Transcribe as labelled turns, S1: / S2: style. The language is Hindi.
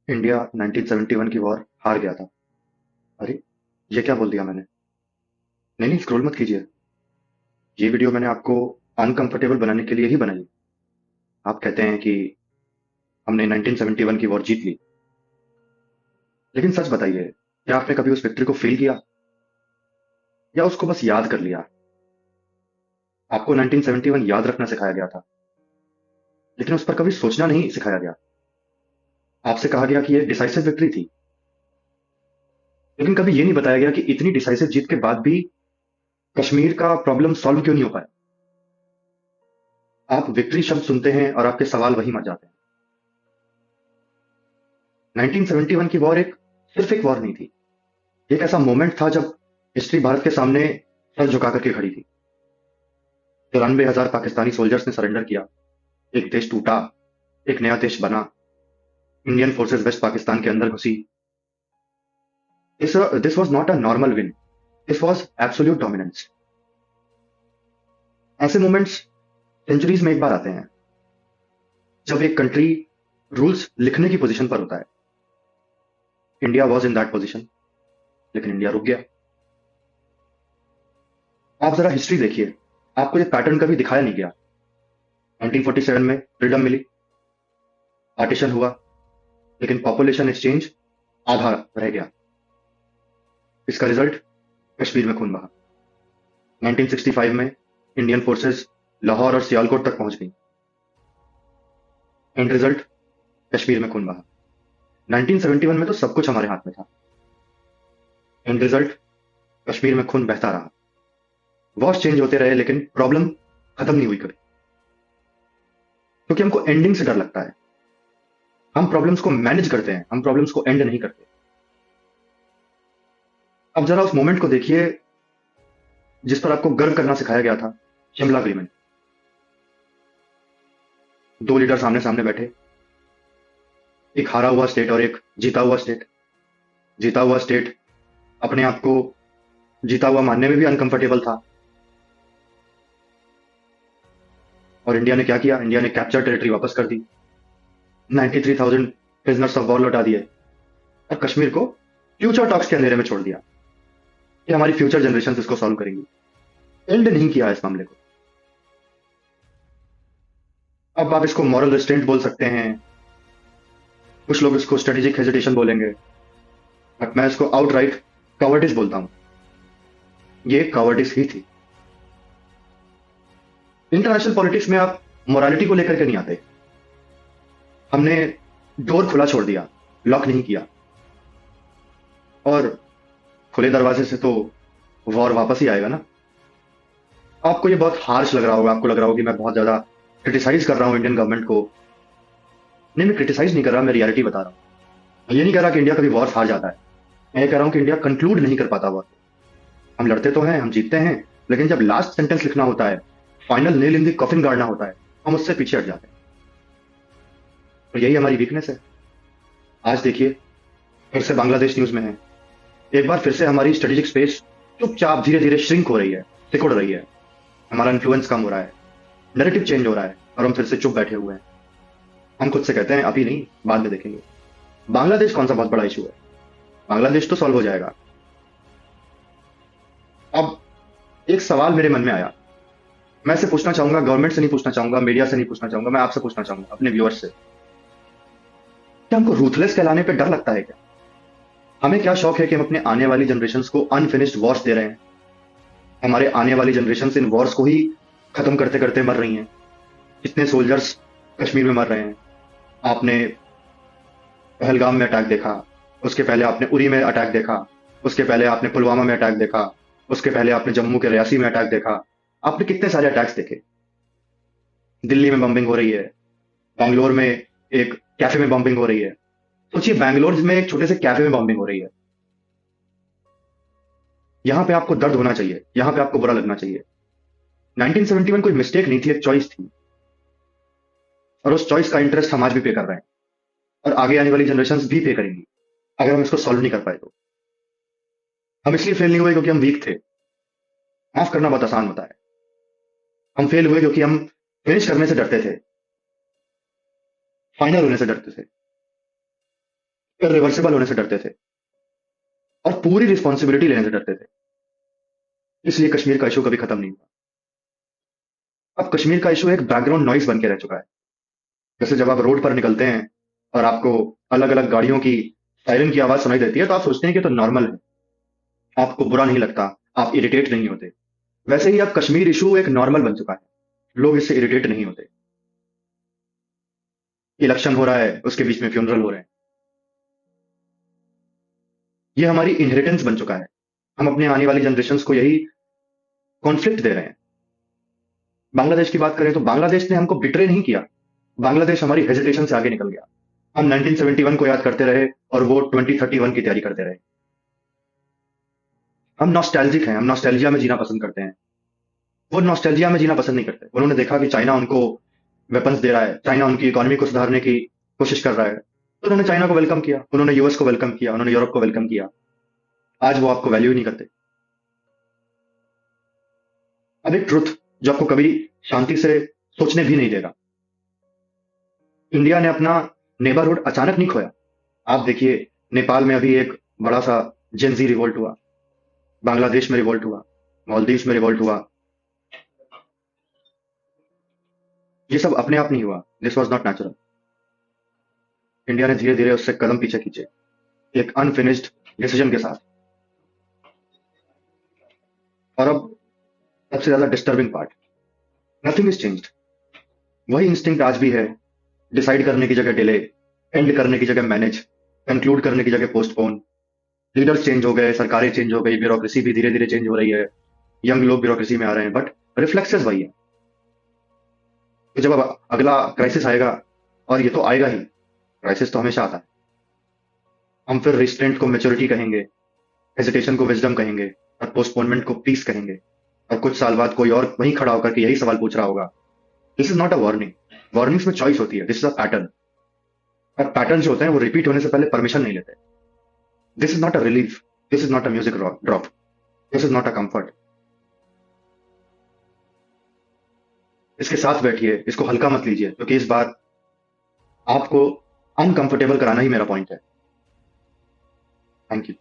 S1: इंडिया 1971 की वॉर हार गया था। अरे, ये क्या बोल दिया मैंने? नहीं नहीं, स्क्रॉल मत कीजिए। ये वीडियो मैंने आपको अनकंफर्टेबल बनाने के लिए ही बनाई। आप कहते हैं कि हमने 1971 की वॉर जीत ली, लेकिन सच बताइए, क्या आपने कभी उस विक्ट्री को फील किया या उसको बस याद कर लिया? आपको 1971 याद रखना सिखाया गया था, लेकिन उस पर कभी सोचना नहीं सिखाया गया। आपसे कहा गया कि ये डिसाइसिव विक्ट्री थी, लेकिन कभी ये नहीं बताया गया कि इतनी डिसाइसिव जीत के बाद भी कश्मीर का प्रॉब्लम सॉल्व क्यों नहीं हो पाया। आप विक्ट्री शब्द सुनते हैं और आपके सवाल वहीं मर जाते हैं। 1971 की वॉर एक सिर्फ एक वॉर नहीं थी। एक ऐसा मोमेंट था जब हिस्ट्री भारत के सामने सर झुका करके खड़ी थी। 93,000 पाकिस्तानी सोल्जर्स ने सरेंडर किया। एक देश टूटा, एक नया देश बना। इंडियन फोर्सेस वेस्ट पाकिस्तान के अंदर घुसी। This was not a normal win, this was absolute dominance. ऐसे मोमेंट्स सेंचुरीज में एक बार आते हैं, जब एक कंट्री रूल्स लिखने की पोजीशन पर होता है। India was in that position, लेकिन इंडिया रुक गया। आप जरा हिस्ट्री देखिए, आपको ये पैटर्न कभी दिखाया नहीं गया। 1947 में फ्रीडम मिली, पार्टीशन हुआ, लेकिन पॉपुलेशन एक्सचेंज आधा रह गया। इसका रिजल्ट कश्मीर में खून बहा। 1965 में इंडियन फोर्सेस लाहौर और सियालकोट तक पहुंच गई। एंड रिजल्ट कश्मीर में खून बहा। 1971 में तो सब कुछ हमारे हाथ में था। एंड रिजल्ट कश्मीर में खून बहता रहा। वॉर्स चेंज होते रहे, लेकिन प्रॉब्लम खत्म नहीं हुई कभी, क्योंकि हमको एंडिंग से डर लगता है। हम प्रॉब्लम्स को मैनेज करते हैं, हम प्रॉब्लम्स को एंड नहीं करते। अब जरा उस मोमेंट को देखिए जिस पर आपको गर्व करना सिखाया गया था, शिमला एग्रीमेंट। दो लीडर सामने सामने बैठे, एक हारा हुआ स्टेट और एक जीता हुआ स्टेट। जीता हुआ स्टेट अपने आप को जीता हुआ मानने में भी अनकंफर्टेबल था। और इंडिया ने क्या किया? इंडिया ने कैप्चर टेरिटरी वापस कर दी, 93,000 प्रिजनर्स ऑफ वॉर लौटा दिए, और कश्मीर को फ्यूचर टॉक्स के अंधेरे में छोड़ दिया कि हमारी फ्यूचर जनरेशन इसको सॉल्व करेंगी। एंड नहीं किया इस मामले को। अब आप इसको मॉरल रिस्ट्रेंट बोल सकते हैं, कुछ लोग इसको स्ट्रेटेजिक हेजिटेशन बोलेंगे, बट मैं इसको आउटराइट कवर्डिस बोलता हूं। ये कवर्डिस ही थी। इंटरनेशनल पॉलिटिक्स में आप मोरालिटी को लेकर के नहीं आते। हमने डोर खुला छोड़ दिया, लॉक नहीं किया, और खुले दरवाजे से तो वॉर वापस ही आएगा ना। आपको ये बहुत हार्श लग रहा होगा, आपको लग रहा होगा कि मैं बहुत ज्यादा क्रिटिसाइज कर रहा हूं इंडियन गवर्नमेंट को। नहीं, मैं क्रिटिसाइज नहीं कर रहा, मैं रियलिटी बता रहा हूं। मैं ये नहीं कह रहा कि इंडिया कभी वॉर हार जाता है। मैं ये कह रहा हूं कि इंडिया कंक्लूड नहीं कर पाता वॉर। हम लड़ते तो हैं, हम जीतते हैं, लेकिन जब लास्ट सेंटेंस लिखना होता है, final nail in the coffin गाड़ना होता है, हम उससे पीछे हट जाते हैं। और यही हमारी वीकनेस है। आज देखिए, फिर से बांग्लादेश न्यूज में है। एक बार फिर से हमारी स्ट्रेटेजिक स्पेस चुपचाप धीरे धीरे श्रिंक हो रही है, सिकुड़ रही है। हमारा इन्फ्लुएंस कम हो रहा है, नैरेटिव चेंज हो रहा है, और हम फिर से चुप बैठे हुए हैं। हम खुद से कहते हैं अभी नहीं, बाद में देखेंगे। बांग्लादेश कौन सा बहुत बड़ा इशू है? बांग्लादेश तो सॉल्व हो जाएगा। अब एक सवाल मेरे मन में आया, मैं इसे पूछना चाहूंगा, गवर्नमेंट से नहीं पूछना चाहूंगा, मीडिया से नहीं पूछना चाहूंगा, मैं आपसे पूछना चाहूंगा, अपने व्यूअर्स से। क्या हमको रूथलेस कहलाने पे डर लगता है क्या? हमें क्या शौक है कि हम अपने आने वाली जनरेशन को अनफिनिश्ड वॉर्स दे रहे हैं? हमारे आने वाली जनरेशन इन वॉर्स को ही खत्म करते करते मर रही हैं। इतने सोल्जर्स कश्मीर में मर रहे हैं। आपने पहलगाम में अटैक देखा, उसके पहले आपने उरी में अटैक देखा, उसके पहले आपने पुलवामा में अटैक देखा, उसके पहले आपने जम्मू के रियासी में अटैक देखा। आपने कितने सारे अटैक्स देखे। दिल्ली में बम्बिंग हो रही है, बैंगलोर में एक कैफे में बम्बिंग हो रही है। सोचिए, बैंगलोर में एक छोटे से कैफे में बम्बिंग हो रही है। यहां पे आपको दर्द होना चाहिए, यहां पे आपको बुरा लगना चाहिए। 1971 कोई मिस्टेक नहीं थी, एक चॉइस थी, और उस चॉइस का इंटरेस्ट हम आज भी पे कर रहे हैं, और आगे आने वाली जनरेशन भी पे करेंगी अगर हम इसको सॉल्व नहीं कर पाए तो। हम इसलिए फेल नहीं हुए क्योंकि हम वीक थे। माफ करना बहुत आसान होता है। हम फेल हुए क्योंकि हम फिनिश करने से डरते थे, फाइनल होने से डरते थे। इरिवर्सिबल होने से डरते थे और पूरी रिस्पॉन्सिबिलिटी लेने से डरते थे। इसलिए कश्मीर का इशू कभी खत्म नहीं हुआ। अब कश्मीर का इशू एक बैकग्राउंड नॉइस बन के रह चुका है। जैसे जब आप रोड पर निकलते हैं और आपको अलग अलग गाड़ियों की सायरन की आवाज सुनाई देती है तो आप सोचते हैं कि तो नॉर्मल है, आपको बुरा नहीं लगता, आप इरिटेट नहीं होते। वैसे ही अब कश्मीर इशू एक नॉर्मल बन चुका है, लोग इससे इरिटेट नहीं होते। इलेक्शन हो रहा है, उसके बीच में फ्यूनरल हो रहे हैं। ये हमारी इनहेरिटेंस बन चुका है। हम अपने आने वाली जनरेशन को यही कॉन्फ्लिक्ट दे रहे हैं। बांग्लादेश की बात करें तो बांग्लादेश ने हमको बिट्रे नहीं किया, बांग्लादेश हमारी हेजिटेशन से आगे निकल गया। हम 1971 को याद करते रहे और वो 2031 की तैयारी करते रहे। हम नॉस्टैल्जिक हैं, हम नॉस्टैल्जिया में जीना पसंद करते हैं। वो नॉस्टैल्जिया में जीना पसंद नहीं करते। उन्होंने देखा कि चाइना उनको वेपन्स दे रहा है, चाइना उनकी इकोनॉमी को सुधारने की कोशिश कर रहा है, तो उन्होंने चाइना को वेलकम किया, उन्होंने यूएस को वेलकम किया, उन्होंने यूरोप को वेलकम किया। आज वो आपको वैल्यू ही नहीं करते। अब एक ट्रुथ जो आपको कभी शांति से सोचने भी नहीं देगा, इंडिया ने अपना नेबरहुड अचानक नहीं खोया। आप देखिए, नेपाल में अभी एक बड़ा सा जेनजी रिवोल्ट हुआ, बांग्लादेश में रिवोल्ट हुआ, मालदीव्स में रिवोल्ट हुआ। ये सब अपने आप नहीं हुआ, this was not natural. India ने धीरे धीरे उससे कदम पीछे खींचे, एक अनफिनिश्ड डिसीजन के साथ। और अब सबसे ज्यादा disturbing part, nothing is changed. वही इंस्टिंक्ट आज भी है, डिसाइड करने की जगह डिले, एंड करने की जगह मैनेज, कंक्लूड करने की जगह पोस्टपोन। लीडर्स चेंज हो गए, सरकारें चेंज हो गई, ब्यूरोक्रेसी भी धीरे धीरे चेंज हो रही है, यंग लोग ब्यूरोक्रेसी में आ रहे हैं, बट रिफ्लेक्सेस वही है। तो जब अब अगला क्राइसिस आएगा, और ये तो आएगा ही, क्राइसिस तो हमेशा आता है, हम फिर रिस्ट्रेंट को मैच्योरिटी कहेंगे, हेजिटेशन को विजडम कहेंगे, और पोस्टपोनमेंट को पीस कहेंगे। और कुछ साल बाद कोई और वहीं खड़ा होकर के यही सवाल पूछ रहा होगा। This is not a warning, warnings में चॉइस होती है, दिस इज अ पैटर्न। और पैटर्न जो होते हैं वो रिपीट होने से पहले परमिशन नहीं लेते। This is not a relief, this is not a music drop, this is not a comfort. इसके साथ बैठिए, इसको हल्का मत लीजिए, क्योंकि इस बार आपको अनकंफर्टेबल कराना ही मेरा पॉइंट है। Thank you.